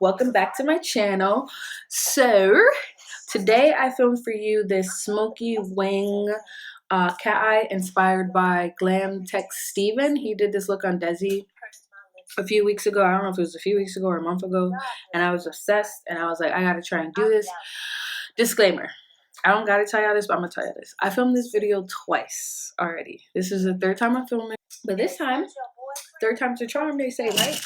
welcome back to my channel. So today I filmed for you this smoky wing cat eye inspired by Glam Tech Steven. He did this look on DESI a few weeks ago. I don't know if it was a few weeks ago or a month ago, and I was obsessed and I was like, I gotta try and do this. Disclaimer, I don't gotta tell y'all this, but I'm gonna tell you this. I filmed this video twice already. This is the third time I'm filming, but this time, third time's a charm, they say, right?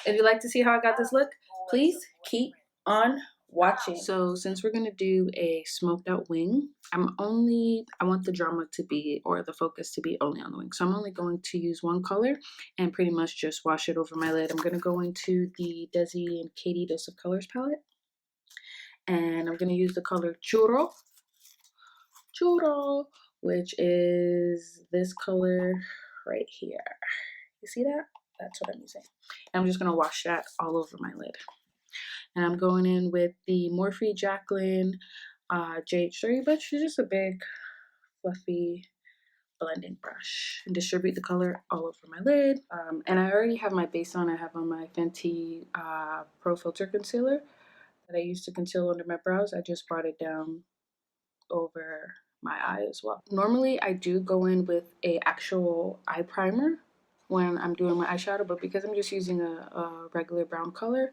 If you'd like to see how I got this look, please keep on watching. So since we're gonna do a smoked out wing, I want the drama to be, or the focus to be, only on the wing. So I'm only going to use one color and pretty much just wash it over my lid. I'm gonna go into the DESI and KATY Dose of Colors palette, and I'm gonna use the color Churro, which is this color right here. You see that? That's what I'm using. And I'm just gonna wash that all over my lid. And I'm going in with the Morphe Jacqueline JH3 brush. It's just a big, fluffy blending brush. And distribute the color all over my lid. And I already have my base on. I have on my FENTY Pro Filter Concealer that I used to conceal under my brows. I just brought it down over my eye as well. Normally, I do go in with a actual eye primer when I'm doing my eyeshadow, but because I'm just using a regular brown color,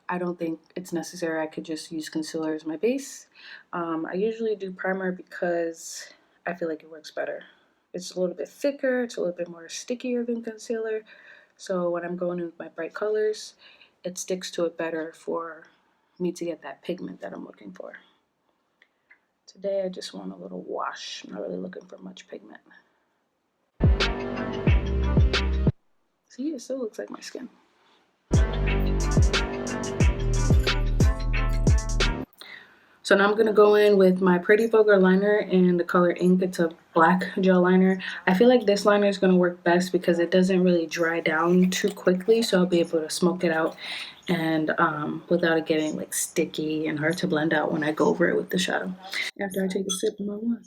I don't think it's necessary. I could just use concealer as my base. I usually do primer because I feel like it works better. It's a little bit thicker, it's a little bit more stickier than concealer, so when I'm going in with my bright colors, it sticks to it better for me to get that pigment that I'm looking for. Today I just want a little wash. I'm not really looking for much pigment. See, it still looks like my skin. So now I'm going to go in with my Pretty VULGER liner in the color Ink. It's a black gel liner. I feel like this liner is going to work best because it doesn't really dry down too quickly, so I'll be able to smoke it out and without it getting like sticky and hard to blend out when I go over it with the shadow. After I take a sip of my wine.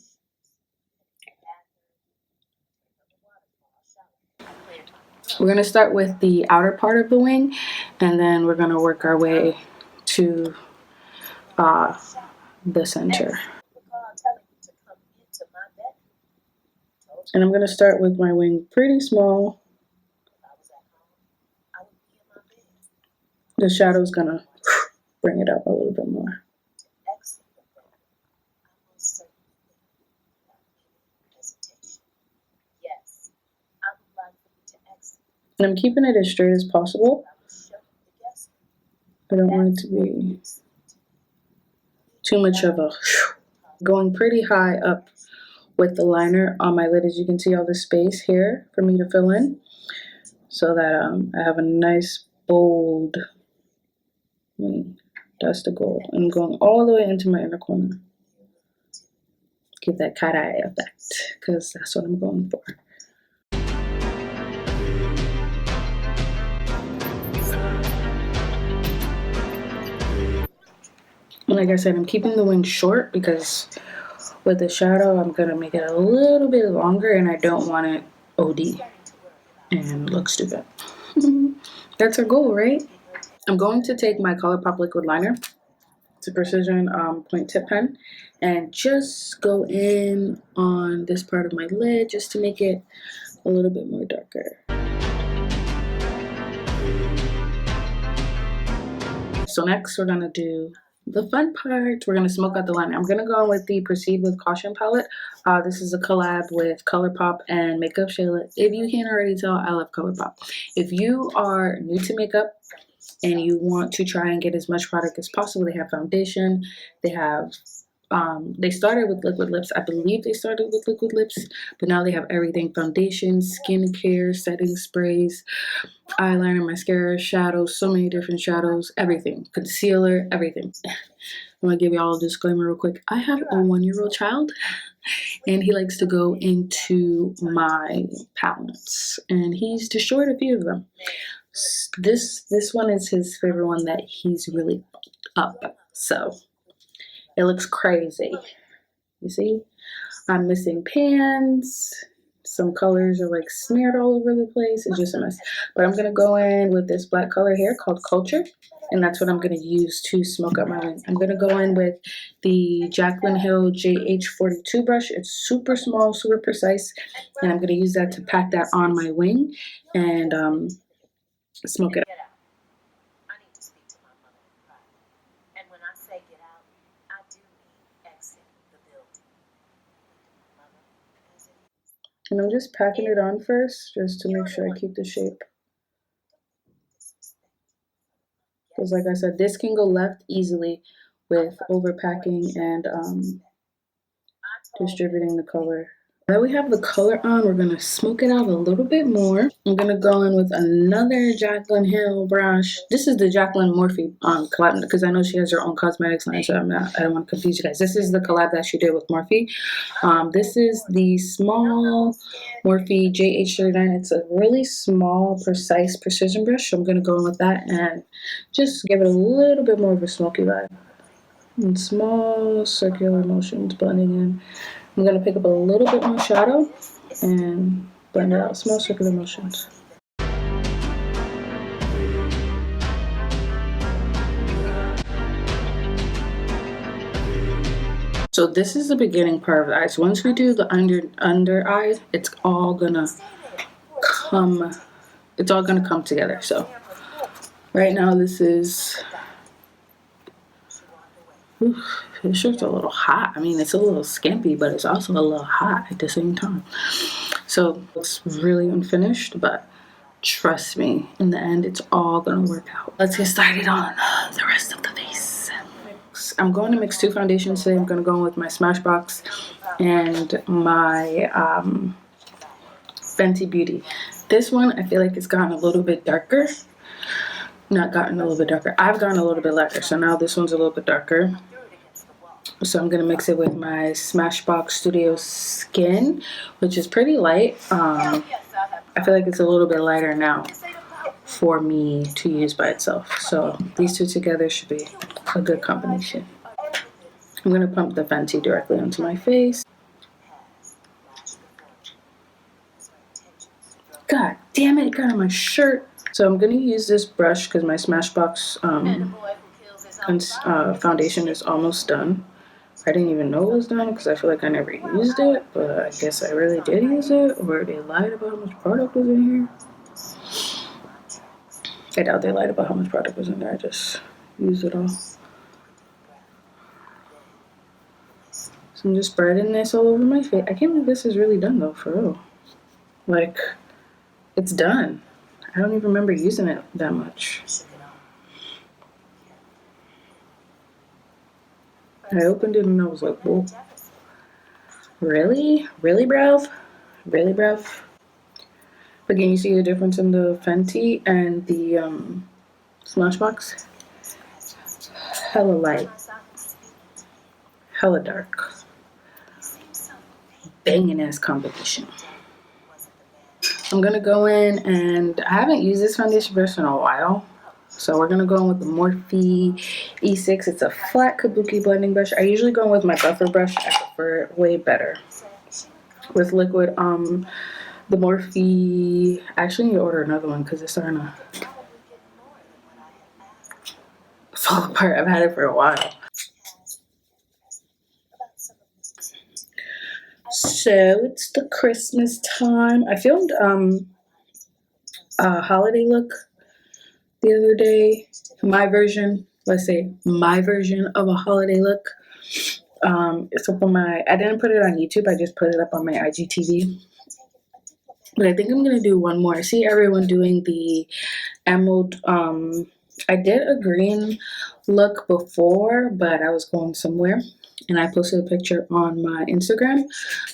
We're going to start with the outer part of the wing, and then we're going to work our way to the center. And I'm going to start with my wing pretty small. The shadow is going to bring it up a little bit more. And I'm keeping it as straight as possible. I don't want it to be too much of a going pretty high up with the liner on my lid. As you can see, all the space here for me to fill in, so that I have a nice bold wing. That's the goal. And I'm going all the way into my inner corner. Give that cat eye effect, because that's what I'm going for. Like I said, I'm keeping the wing short because with the shadow, I'm going to make it a little bit longer, and I don't want it OD and look stupid. That's our goal, right? I'm going to take my ColourPop liquid liner. It's a precision point tip pen, and just go in on this part of my lid just to make it a little bit more darker. So next, we're going to do the fun part. We're going to smoke out the liner. I'm going to go in with the Proceed with Caution palette. This is a collab with ColourPop and MAKEUPSHAYLA. If you can't already tell, I love ColourPop. If you are new to makeup and you want to try and get as much product as possible, they have foundation, they have they started with liquid lips. I believe they started with liquid lips, but now they have everything: foundation, skincare, setting sprays, eyeliner, mascara, shadows, so many different shadows, everything, concealer, everything. I'm gonna give y'all a disclaimer real quick. I have a 1-year-old child, and he likes to go into my palettes, and he's destroyed a few of them. This one is his favorite one that he's really up, so it looks crazy. You see, I'm missing pans, some colors are like smeared all over the place. It's just a mess. But I'm gonna go in with this black color here called Culture, and that's what I'm gonna use to smoke up my wing. I'm gonna go in with the Jaclyn Hill JH42 brush. It's super small, super precise, and I'm gonna use that to pat that on my wing and smoke it up. And I'm just packing it on first, just to make sure I keep the shape. Because like I said, this can go left easily with overpacking and distributing the color. Now we have the color on, we're gonna smoke it out a little bit more. I'm gonna go in with another Jaclyn Hill brush. This is the Jaclyn Morphe collab, because I know she has her own cosmetics line, so I don't want to confuse you guys. This is the collab that she did with Morphe. This is the small Morphe JH39. It's a really small, precise precision brush. So I'm gonna go in with that and just give it a little bit more of a smoky vibe. And small circular motions blending in. I'm going to pick up a little bit more shadow and blend it out. Small circular motions. So this is the beginning part of the eyes. Once we do the under eye, it's all gonna come together. So right now this is, this shirt's a little hot. I mean, it's a little skimpy, but it's also a little hot at the same time. So it's really unfinished, but trust me, in the end, it's all gonna work out. Let's get started on the rest of the face. I'm going to mix two foundations today. I'm gonna go in with my Smashbox and my Fenty Beauty. This one, I feel like it's gotten a little bit darker. Not gotten a little bit darker. I've gotten a little bit lighter, so now this one's a little bit darker. So I'm gonna mix it with my Smashbox Studio Skin, which is pretty light. I feel like it's a little bit lighter now for me to use by itself. So these two together should be a good combination. I'm gonna pump the Fenty directly onto my face. God damn it, it got on my shirt. So I'm gonna use this brush because my Smashbox foundation is almost done. I didn't even know it was done because I feel like I never used it, but I guess I really did use it, or they lied about how much product was in here. I doubt they lied about how much product was in there. I just used it all. So I'm just spreading this all over my face. I can't believe this is really done though, for real. Like, it's done. I don't even remember using it that much. I opened it and I was like, whoa. Really? Really, bruv? Really, bruv? Again, you see the difference in the Fenty and the Smashbox? Hella light. Hella dark. Banging ass combination. I'm gonna go in, and I haven't used this foundation brush in a while. So we're gonna go in with the Morphe E6. It's a flat kabuki blending brush. I usually go in with my buffer brush. I prefer it way better with liquid. The Morphe, I actually need to order another one because it's starting to fall apart. I've had it for a while. So it's the Christmas time. I filmed a holiday look the other day. My version, let's say my version of a holiday look. It's up on my, I didn't put it on YouTube, I just put it up on my IGTV. But I think I'm gonna do one more. I see everyone doing the emerald. I did a green look before, but I was going somewhere and I posted a picture on my Instagram.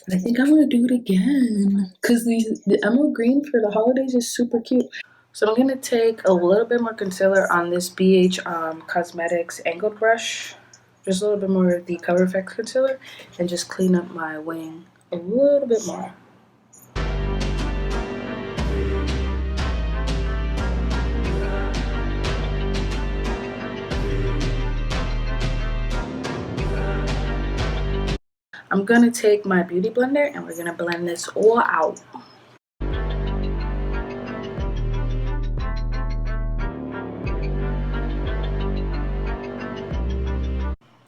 But I think I'm gonna do it again because the emerald green for the holidays is super cute. So I'm gonna take a little bit more concealer on this BH Cosmetics angled brush, just a little bit more of the Cover FX concealer, and just clean up my wing a little bit more. I'm gonna take my beauty blender and we're gonna blend this all out.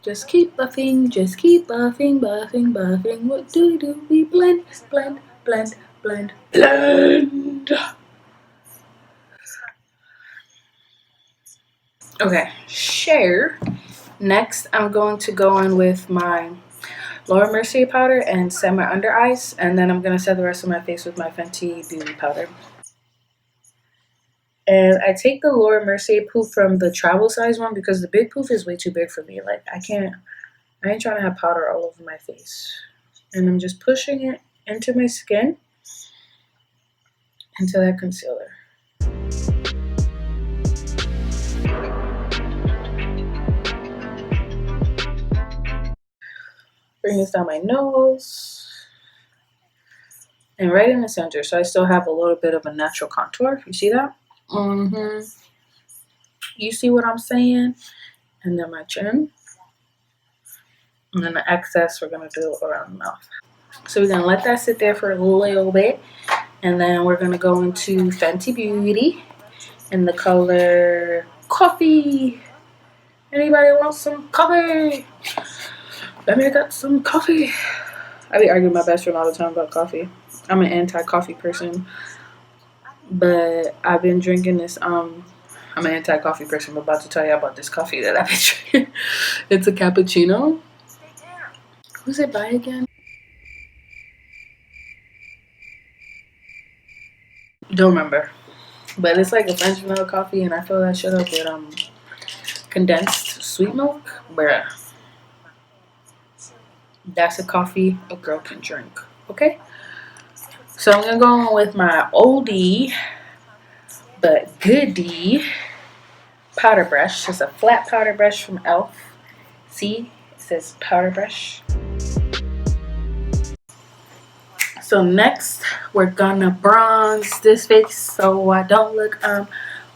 Just keep buffing, just keep buffing, buffing, buffing. What do we do? We blend, blend, blend, blend, blend. Okay, share. Next, I'm going to go in with my Laura Mercier powder and set my under eyes, and then I'm going to set the rest of my face with my Fenty Beauty powder. And I take the Laura Mercier poof from the travel size one because the big poof is way too big for me. Like, I ain't trying to have powder all over my face. And I'm just pushing it into my skin, into that concealer. Bring this down my nose. And right in the center, so I still have a little bit of a natural contour. You see that? You see what I'm saying? And then my chin. And then the excess we're gonna do around the mouth. So we're gonna let that sit there for a little bit. And then we're gonna go into Fenty Beauty in the color Coffee. Anybody want some coffee? Let me get some coffee. I be arguing with my best friend all the time about coffee. I'm an anti-coffee person. But I've been drinking this, I'm an anti-coffee person. I'm about to tell you about this coffee that I've been drinking. It's a cappuccino. Who's it by again? Don't remember. But it's like a French vanilla coffee, and I fill that shit up with condensed sweet milk. Bruh. That's a coffee a girl can drink. Okay? So I'm gonna go on with my oldie but goodie powder brush. It's a flat powder brush from e.l.f. See? It says powder brush. So next, we're gonna bronze this face so I don't look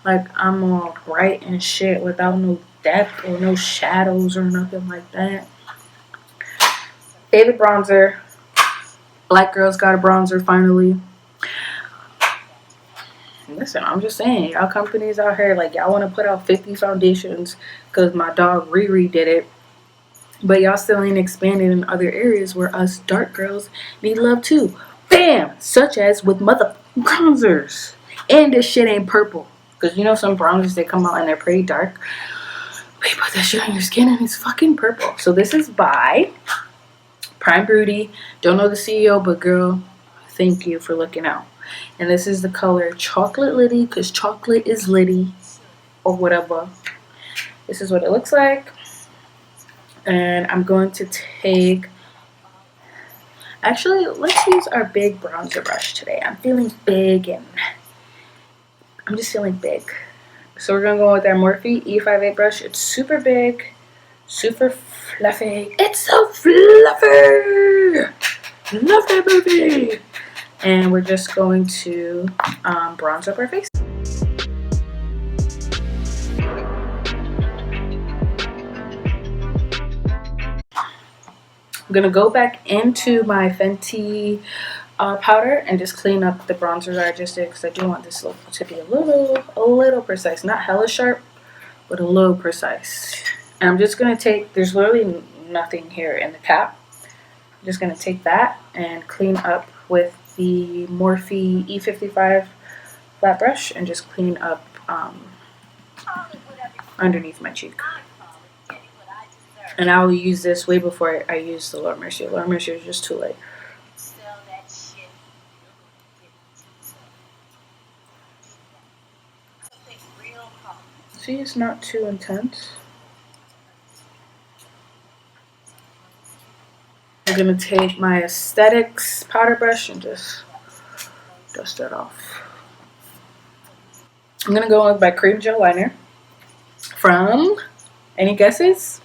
like I'm all bright and shit without no depth or no shadows or nothing like that. Favorite bronzer. Black girls got a bronzer finally. Listen, I'm just saying, y'all companies out here, like, y'all want to put out 50 foundations because my dog Riri did it. But y'all still ain't expanded in other areas where us dark girls need love too. Bam! Such as with mother bronzers. And this shit ain't purple. Because you know some bronzers, they come out and they're pretty dark. But you put that shit on your skin and it's fucking purple. So this is by Prime Beauty. Don't know the CEO, but girl, thank you for looking out. And this is the color Chocolate Litty, because chocolate is litty. Or whatever. This is what it looks like. And I'm going to take, actually, let's use our big bronzer brush today. I'm feeling big and I'm just feeling big. So we're going to go with our Morphe E58 brush. It's super big, super fluffy. It's so fluffy. Love that movie. And we're just going to bronze up our face. I'm gonna go back into my Fenty powder and just clean up the bronzer that I just did because I do want this look to be a little precise. Not hella sharp, but a little precise. And I'm just gonna take, there's literally nothing here in the cap. I'm just gonna take that and clean up with the Morphe E55 flat brush and just clean up underneath my cheek. And I will use this way before I use the Laura Mercier. Laura Mercier is just too late. See, it's not too intense. I'm going to take my Aesthetics powder brush and just dust that off. I'm going to go in with my cream gel liner from, any guesses?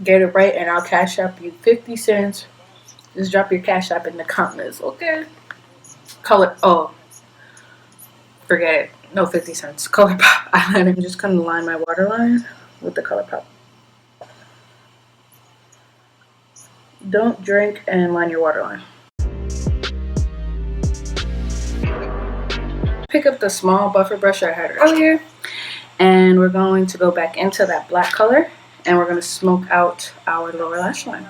Get it right and I'll cash up you 50 cents. Just drop your cash app in the comments, okay? Color, oh, forget it. No 50 cents. ColourPop eyeliner. I'm just going to line my waterline with the ColourPop. don't drink and line your waterline. Pick up the small buffer brush I had earlier, and we're going to go back into that black color, and we're going to smoke out our lower lash line.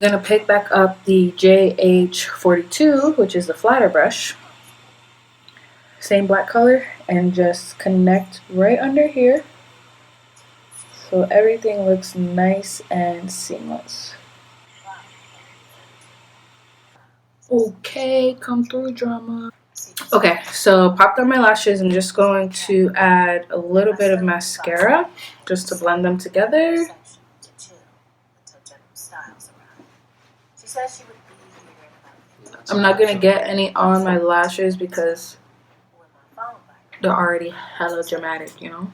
I'm going to pick back up the JH42, which is the flatter brush, same black color, and just connect right under here so everything looks nice and seamless. Okay, come through, drama. Okay, so popped on my lashes. I'm just going to add a little bit of mascara just to blend them together. I'm not going to get any on my lashes because they're already hella dramatic, you know?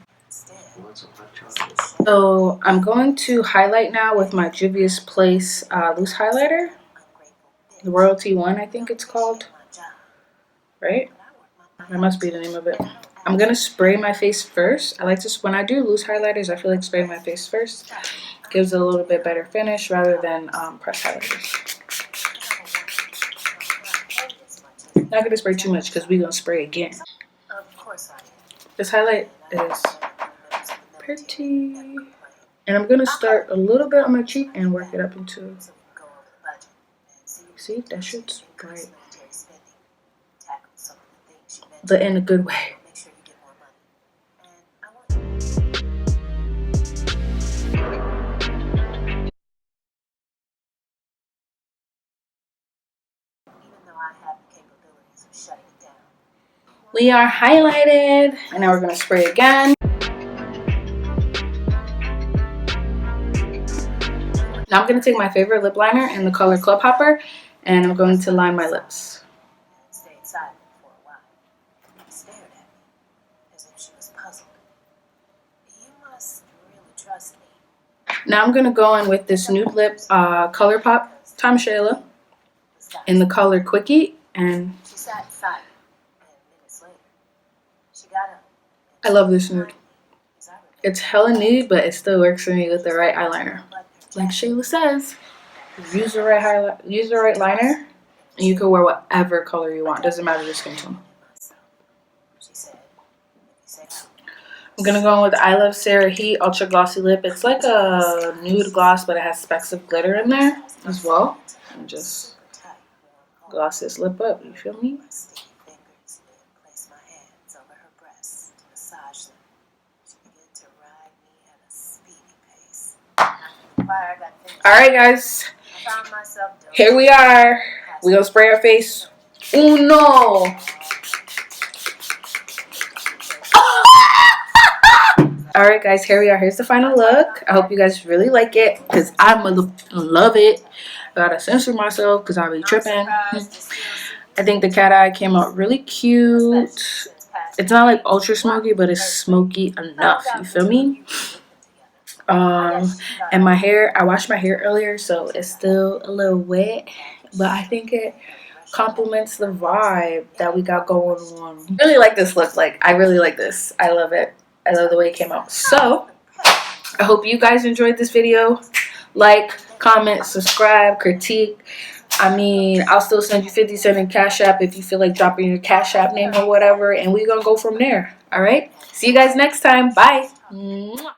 So I'm going to highlight now with my Juvia's Place loose highlighter. The Royalty 1, I think it's called. Right? That must be the name of it. I'm going to spray my face first. I like to, when I do loose highlighters, I feel like spraying my face first gives it a little bit better finish rather than pressed highlighters. Not going to spray too much because we're going to spray again. This highlight is pretty. And I'm going to start a little bit on my cheek and work it up into. See, that shit's bright. But in a good way. We are highlighted, and now we're going to spray again. Now I'm going to take my favorite lip liner in the color Club Hopper, and I'm going to line my lips. Now I'm going to go in with this nude lip ColourPop Shayla in the color Quickie, and I love this nude. It's hella nude, but it still works for me with the right eyeliner. Like Shayla says, use the right liner, and you can wear whatever color you want. Doesn't matter your skin tone. I'm gonna go in with ILUVSARAHI Ultra Glossy Lip. It's like a nude gloss, but it has specks of glitter in there as well. And just gloss this lip up. You feel me? Alright guys, here we are. We gonna spray our face. Uno. Alright guys, here we are. Here's the final look. I hope you guys really like it because I love it. I gotta censor myself because I be tripping. I think the cat eye came out really cute. It's not like ultra smoky, but it's smoky enough. You feel me? And my hair, I washed my hair earlier, so it's still a little wet, but I think it complements the vibe that we got going on. I really like this look. Like, I really like this. I love it. I love the way it came out. So I hope you guys enjoyed this video. Like, comment, subscribe, critique. I mean, I'll still send you 50 cents in Cash App if you feel like dropping your Cash App name or whatever, and we're gonna go from there. All right, see you guys next time. Bye.